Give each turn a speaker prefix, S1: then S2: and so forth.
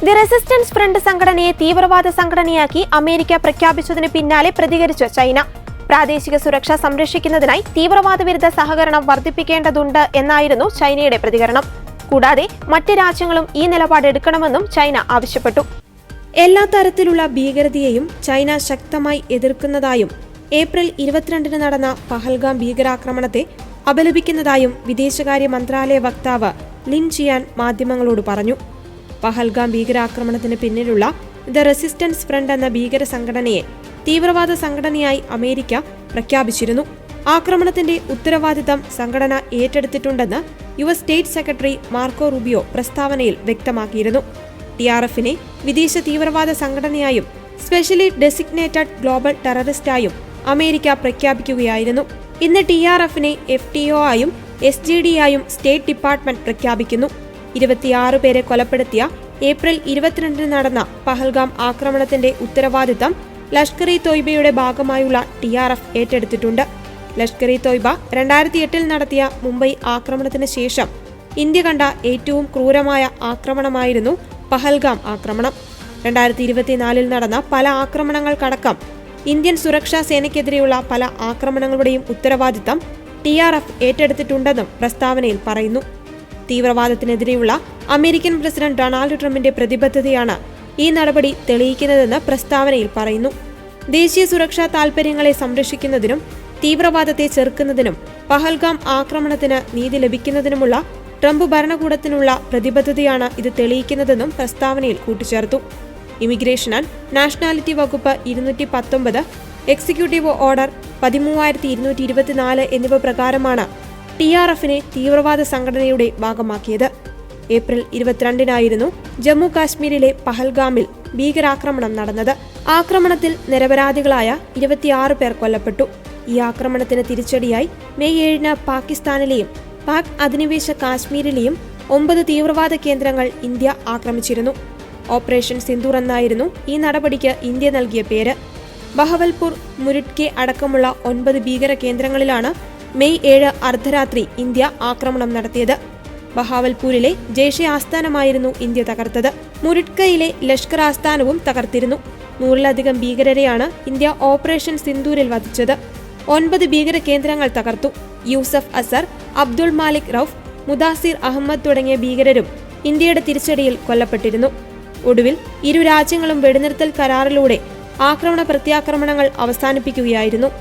S1: The resistance front സംഘടനയെ തീവ്രവാദ സംഘടനയാക്കി America പ്രഖ്യാപിച്ചതിന് പിന്നാലെ പ്രതികരിച്ച ചൈന. പ്രാദേശിക സുരക്ഷ സംരക്ഷിക്കുന്നതിനായി തീവ്രവാദ വിരുദ്ധ സഹകരണം വർദ്ധിപ്പിക്കേണ്ടതുണ്ട് എന്നായിരുന്നു ചൈനയുടെ പ്രതികരണം. കൂടാതെ മറ്റ് രാജ്യങ്ങളും ഈ നിലപാട് എടുക്കണമെന്നും ചൈന ആവശ്യപ്പെട്ടു. എല്ലാ തരത്തിലുള്ള ഭീകരതയെയും ചൈന ശക്തമായി എതിർക്കുന്നതായും ഏപ്രിൽ 22 നടന്ന പഹൽഗാം ഭീകരാക്രമണത്തെ അപലപിക്കുന്നതായും വിദേശകാര്യ മന്ത്രാലയ വക്താവ് ലിൻ ചിയാൻ മാധ്യമങ്ങളോട് പറഞ്ഞു. പഹൽഗാം ഭീകരാക്രമണത്തിന് പിന്നിലുള്ള ദ റെസിസ്റ്റൻസ് ഫ്രണ്ട് എന്ന ഭീകര സംഘടനയെ തീവ്രവാദ സംഘടനയായി അമേരിക്ക പ്രഖ്യാപിച്ചിരുന്നു. ആക്രമണത്തിന്റെ ഉത്തരവാദിത്തം സംഘടന ഏറ്റെടുത്തിട്ടുണ്ടെന്ന് US state secretary Marco Rubio പ്രസ്താവനയിൽ വ്യക്തമാക്കിയിരുന്നു. TRFനെ വിദേശ തീവ്രവാദ സംഘടനയായും സ്പെഷ്യലി ഡെസിഗ്നേറ്റഡ് ഗ്ലോബൽ ടെററിസ്റ്റായും അമേരിക്ക പ്രഖ്യാപിക്കുകയായിരുന്നു. ഇന്ന് TRFനെ FTO ആയും SGD ആയും സ്റ്റേറ്റ് ഡിപ്പാർട്ട്മെന്റ് പ്രഖ്യാപിക്കുന്നു. 26 പേരെ കൊലപ്പെടുത്തിയ ഏപ്രിൽ 22 നടന്ന പഹൽഗാം ആക്രമണത്തിന്റെ ഉത്തരവാദിത്തം ലഷ്കർ-ഇ തോയ്ബയുടെ ഭാഗമായുള്ള TRF ഏറ്റെടുത്തിട്ടുണ്ട്. ലഷ്കർ-ഇ തോയ്ബ 2008 നടത്തിയ മുംബൈ ആക്രമണത്തിന് ശേഷം ഇന്ത്യ കണ്ട ഏറ്റവും ക്രൂരമായ ആക്രമണമായിരുന്നു പഹൽഗാം ആക്രമണം. 2024 നടന്ന പല ആക്രമണങ്ങൾക്കടക്കം ഇന്ത്യൻ സുരക്ഷാ സേനയ്ക്കെതിരെയുള്ള പല ആക്രമണങ്ങളുടെയും ഉത്തരവാദിത്തം TRF ഏറ്റെടുത്തിട്ടുണ്ടെന്നും പ്രസ്താവനയിൽ പറയുന്നു. തീവ്രവാദത്തിനെതിരെയുള്ള അമേരിക്കൻ പ്രസിഡന്റ് ഡൊണാൾഡ് ട്രംപിന്റെ പ്രതിബദ്ധതയാണ് ഈ നടപടി തെളിയിക്കുന്നതെന്ന് പ്രസ്താവനയിൽ പറയുന്നു. ദേശീയ സുരക്ഷാ താൽപര്യങ്ങളെ സംരക്ഷിക്കുന്നതിനും തീവ്രവാദത്തെ ചെറുക്കുന്നതിനും പഹൽഗാം ആക്രമണത്തിന് നീതി ലഭിക്കുന്നതിനുമുള്ള ട്രംപ് ഭരണകൂടത്തിനുള്ള പ്രതിബദ്ധതയാണ് ഇത് തെളിയിക്കുന്നതെന്നും പ്രസ്താവനയിൽ കൂട്ടിച്ചേർത്തു. ഇമിഗ്രേഷൻ ആൻഡ് നാഷണാലിറ്റി വകുപ്പ് 219, എക്സിക്യൂട്ടീവ് ഓർഡർ 13224 എന്നിവ പ്രകാരമാണ് TRFനെ തീവ്രവാദ സംഘടനയുടെ ഭാഗമാക്കിയത്. ഏപ്രിൽ 22 ജമ്മു കാശ്മീരിലെ പഹൽഗാമിൽ ഭീകരാക്രമണം നടന്നത്. ആക്രമണത്തിൽ നിരപരാധികളായ 26 പേർ കൊല്ലപ്പെട്ടു. ഈ ആക്രമണത്തിന് തിരിച്ചടിയായി മെയ് 7 പാകിസ്ഥാനിലെയും പാക് അധിനിവേശ കാശ്മീരിലെയും 9 തീവ്രവാദ കേന്ദ്രങ്ങൾ ഇന്ത്യ ആക്രമിച്ചിരുന്നു. ഓപ്പറേഷൻ സിന്ദൂർ എന്നായിരുന്നു ഈ നടപടിക്ക് ഇന്ത്യ നൽകിയ പേര്. ബഹവൽപൂർ, മുരുട്കെ അടക്കമുള്ള 9 ഭീകര കേന്ദ്രങ്ങളിലാണ് മെയ് 7 അർദ്ധരാത്രി ഇന്ത്യ ആക്രമണം നടത്തിയത്. ബഹാവൽപൂരിലെ ജയ്ഷെ ആസ്ഥാനമായിരുന്നു ഇന്ത്യ തകർത്തത്. മുരുട്കയിലെ ലഷ്കർ ആസ്ഥാനവും തകർത്തിരുന്നു. 100-ലധികം ഭീകരരെയാണ് ഇന്ത്യ ഓപ്പറേഷൻ സിന്ദൂരിൽ വധിച്ചത്. 9 ഭീകര കേന്ദ്രങ്ങൾ തകർത്തു. യൂസഫ് അസർ, അബ്ദുൾ മാലിക് റൌഫ്, മുദാസിർ അഹമ്മദ് തുടങ്ങിയ ഭീകരരും ഇന്ത്യയുടെ തിരിച്ചടിയിൽ കൊല്ലപ്പെട്ടിരുന്നു. ഒടുവിൽ ഇരു രാജ്യങ്ങളും വെടിനിർത്തൽ കരാറിലൂടെ ആക്രമണ പ്രത്യാക്രമണങ്ങൾ അവസാനിപ്പിക്കുകയായിരുന്നു.